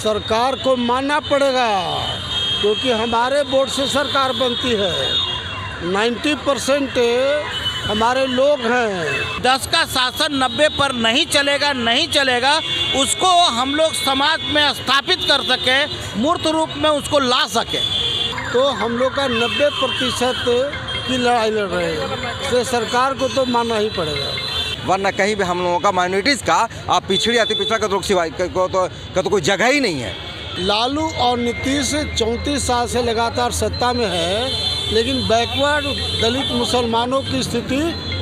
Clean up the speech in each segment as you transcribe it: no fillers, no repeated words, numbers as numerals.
सरकार को मानना पड़ेगा, क्योंकि हमारे वोट से सरकार बनती है। 90% हमारे लोग हैं। 10 का शासन 90 पर नहीं चलेगा। उसको हम लोग समाज में स्थापित कर सके, मूर्त रूप में उसको ला सके। तो हम लोग का 90% की लड़ाई लड़ रहे हैं, इसलिए सरकार को तो मानना ही पड़ेगा, वरना कहीं भी हम लोगों का माइनॉरिटीज़ का आप पिछड़ी अति पिछड़ा का सिवाय तो कोई जगह ही नहीं है। लालू और नीतीश 34 साल से लगातार सत्ता में है, लेकिन बैकवर्ड दलित मुसलमानों की स्थिति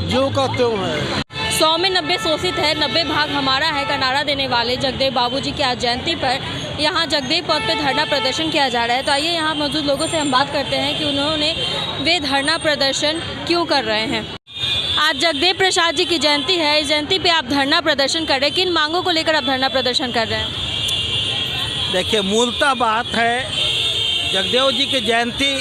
ज्यों का त्यों है। 100 में 90 शोषित है, 90 भाग हमारा है का नारा देने वाले जगदेव बाबूजी की आज जयंती पर यहाँ जगदेव पथ पे धरना प्रदर्शन किया जा रहा है। तो आइए यहाँ मौजूद लोगों से हम बात करते हैं कि वे धरना प्रदर्शन क्यों कर रहे हैं। आज जगदेव प्रसाद जी की जयंती है, इस जयंती पे आप धरना प्रदर्शन कर रहे हैं, किन मांगों को लेकर आप धरना प्रदर्शन कर रहे हैं? देखिए, मूलतः बात है, जगदेव जी की जयंती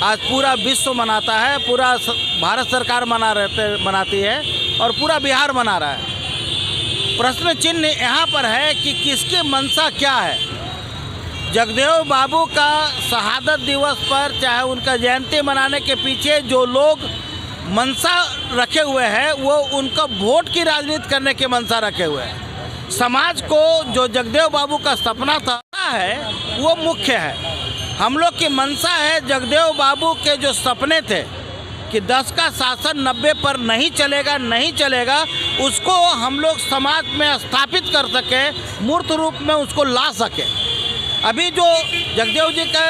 आज पूरा विश्व मनाता है, पूरा भारत सरकार मनाती है और पूरा बिहार मना रहा है। प्रश्न चिन्ह यहाँ पर है कि किसकी मंशा क्या है। जगदेव बाबू का शहादत दिवस पर, चाहे उनका जयंती मनाने के पीछे जो लोग मंशा रखे हुए हैं, वो उनका वोट की राजनीति करने की मंशा रखे हुए हैं। समाज को जो जगदेव बाबू का सपना था है वो मुख्य है। हम लोग की मंशा है, जगदेव बाबू के जो सपने थे कि 10 का शासन 90 पर नहीं चलेगा, उसको हम लोग समाज में स्थापित कर सके, मूर्त रूप में उसको ला सके। अभी जो जगदेव जी का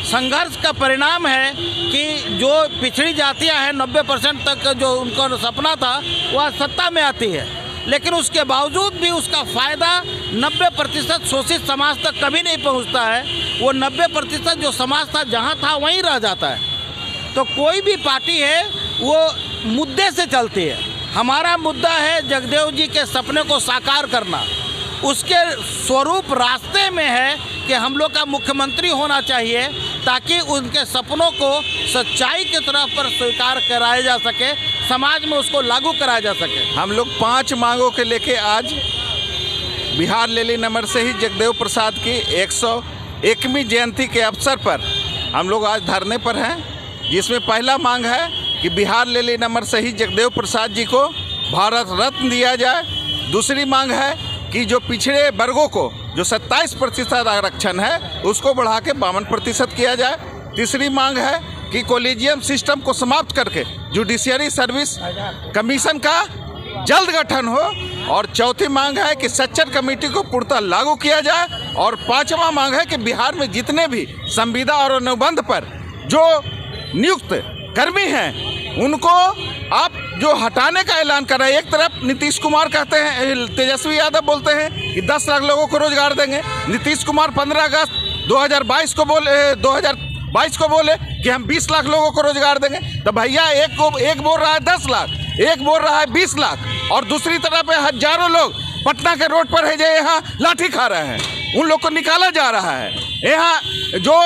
संघर्ष का परिणाम है कि जो पिछड़ी जातियां हैं 90% तक जो उनका सपना था वह सत्ता में आती है, लेकिन उसके बावजूद भी उसका फ़ायदा 90% शोषित समाज तक कभी नहीं पहुंचता है। वो 90% जो समाज था जहां था वहीं रह जाता है। तो कोई भी पार्टी है वो मुद्दे से चलती है। हमारा मुद्दा है जगदेव जी के सपने को साकार करना। उसके स्वरूप रास्ते में है कि हम लोग का मुख्यमंत्री होना चाहिए, ताकि उनके सपनों को सच्चाई की तरफ पर स्वीकार कराया जा सके, समाज में उसको लागू कराया जा सके। हम लोग 5 मांगों के लेके आज बिहार लेली नंबर से ही जगदेव प्रसाद की 101वीं जयंती के अवसर पर हम लोग आज धरने पर हैं, जिसमें पहला मांग है कि बिहार लेली नंबर से ही जगदेव प्रसाद जी को भारत रत्न दिया जाए। दूसरी मांग है कि जो पिछड़े वर्गों को जो 27% आरक्षण है उसको बढ़ा के 52% किया जाए। तीसरी मांग है कि कॉलेजियम सिस्टम को समाप्त करके जुडिशियरी सर्विस कमीशन का जल्द गठन हो। और चौथी मांग है कि सच्चर कमेटी को पूर्णतः लागू किया जाए। और पांचवा मांग है कि बिहार में जितने भी संविदा और अनुबंध पर जो नियुक्त कर्मी हैं उनको आप जो हटाने का ऐलान कर रहे हैं। एक तरफ नीतीश कुमार कहते हैं, तेजस्वी यादव बोलते हैं कि 10 लाख लोगों को रोजगार देंगे। नीतीश कुमार 15 अगस्त 2022 को बोले कि हम 20 लाख लोगों को रोजगार देंगे। तो भैया एक बोल रहा है 10 लाख, एक बोल रहा है 20 लाख, और दूसरी तरफ हजारों लोग पटना के रोड पर है जो यहाँ लाठी खा रहे हैं, उन लोग को निकाला जा रहा है। यहाँ जो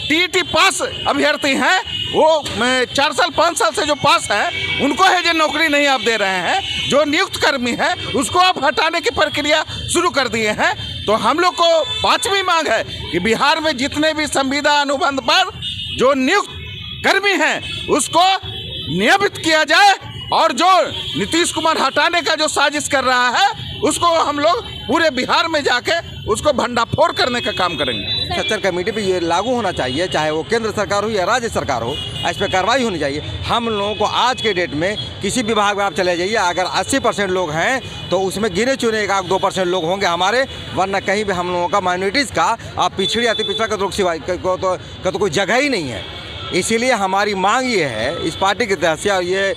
टीईटी पास अभ्यर्थी हैं वो 4 साल 5 साल से जो पास है उनको है जो नौकरी नहीं आप दे रहे हैं। जो नियुक्त कर्मी है उसको आप हटाने की प्रक्रिया शुरू कर दिए हैं। तो हम लोग को 5वीं मांग है कि बिहार में जितने भी संविदा अनुबंध पर जो नियुक्त कर्मी हैं उसको नियमित किया जाए, और जो नीतीश कुमार हटाने का जो साजिश कर रहा है उसको हम लोग पूरे बिहार में जाके उसको भंडाफोड़ करने का काम करेंगे। सच्चर कमेटी पे ये लागू होना चाहिए, चाहे वो केंद्र सरकार हो या राज्य सरकार हो, इस पर कार्रवाई होनी चाहिए। हम लोगों को आज के डेट में किसी विभाग में आप चले जाइए, अगर 80% लोग हैं तो उसमें गिने चुने 1-2% लोग होंगे हमारे, वरना कहीं भी हम लोगों का माइनॉरिटीज़ का आप पिछड़ी अति पिछड़ा का सिवाय तो कोई जगह ही नहीं है। इसीलिए हमारी मांग ये है इस पार्टी के तहत से, और ये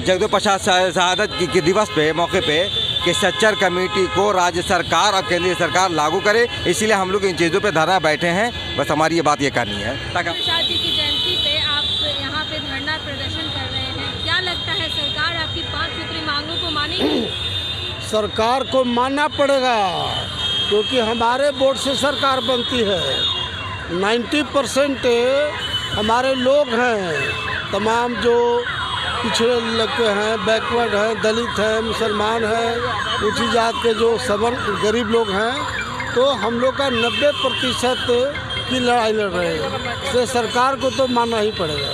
जगदेव प्रसाद शहादत के दिवस पे मौके पे कि सच्चर कमेटी को राज्य सरकार और केंद्रीय सरकार लागू करे। इसीलिए हम लोग इन चीज़ों पे धरना बैठे हैं। बस हमारी ये बात ये करनी है। प्रसाद जी की जयंती पे आप यहाँ पे धरना प्रदर्शन कर रहे हैं, क्या लगता है सरकार आपकी 5 सूत्री मांगों को मानेगी? सरकार को मानना पड़ेगा, क्योंकि हमारे वोट से सरकार बनती है। 90% हमारे लोग हैं, तमाम जो पिछड़े लड़के हैं, बैकवर्ड हैं, दलित हैं, मुसलमान हैं, ऊंची जात के जो सवर्ण गरीब लोग हैं, तो हम लोग का 90% की लड़ाई लड़ रहे हैं। इसलिए सरकार को तो मानना ही पड़ेगा।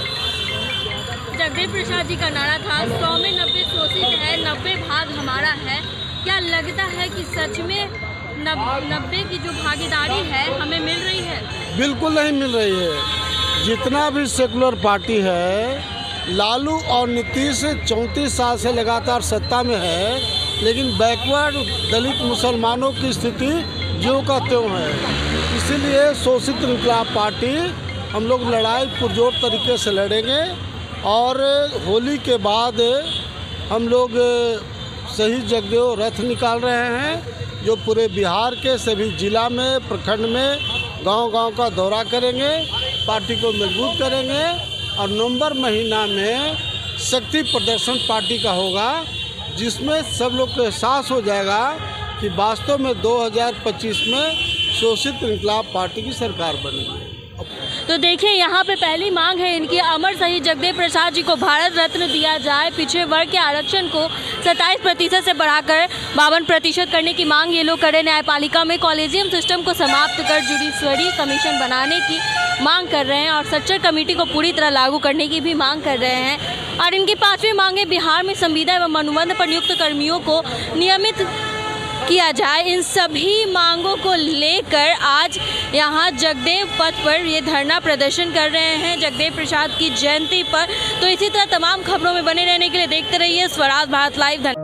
जगदेव प्रसाद जी का नारा था 100 में 90 शोषित है, 90 भाग हमारा है। क्या लगता है कि सच में 90 की जो भागीदारी है हमें मिल रही है? बिल्कुल नहीं मिल रही है। जितना भी सेकुलर पार्टी है, लालू और नीतीश 34 साल से लगातार सत्ता में है, लेकिन बैकवर्ड दलित मुसलमानों की स्थिति ज्यों का त्यों है। इसीलिए शोषित इंकलाब पार्टी हम लोग लड़ाई पुरजोर तरीके से लड़ेंगे और होली के बाद हम लोग शहीद जगदेव रथ निकाल रहे हैं, जो पूरे बिहार के सभी जिला में, प्रखंड में, गांव-गांव का दौरा करेंगे, पार्टी को मजबूत करेंगे और नवंबर महीना में शक्ति प्रदर्शन पार्टी का होगा, जिसमें सब लोग को एहसास हो जाएगा कि वास्तव में 2025 में शोषित इंकलाब पार्टी की सरकार बनेगी। तो देखिए, यहाँ पे पहली मांग है इनकी, अमर शहीद जगदेव प्रसाद जी को भारत रत्न दिया जाए। पिछड़े वर्ग के आरक्षण को 27% से बढ़ाकर 52% करने की मांग ये लोग कर रहे। न्यायपालिका में कॉलेजियम सिस्टम को समाप्त कर जुडिशरी कमीशन बनाने की मांग कर रहे हैं और सच्चर कमेटी को पूरी तरह लागू करने की भी मांग कर रहे हैं। और इनकी 5वीं मांग है बिहार में संविदा एवं अनुबंध पर नियुक्त कर्मियों को नियमित किया जाए। इन सभी मांगों को लेकर आज यहाँ जगदेव पथ पर ये धरना प्रदर्शन कर रहे हैं जगदेव प्रसाद की जयंती पर। तो इसी तरह तमाम खबरों में बने रहने के लिए देखते रहिए स्वराज भारत लाइव।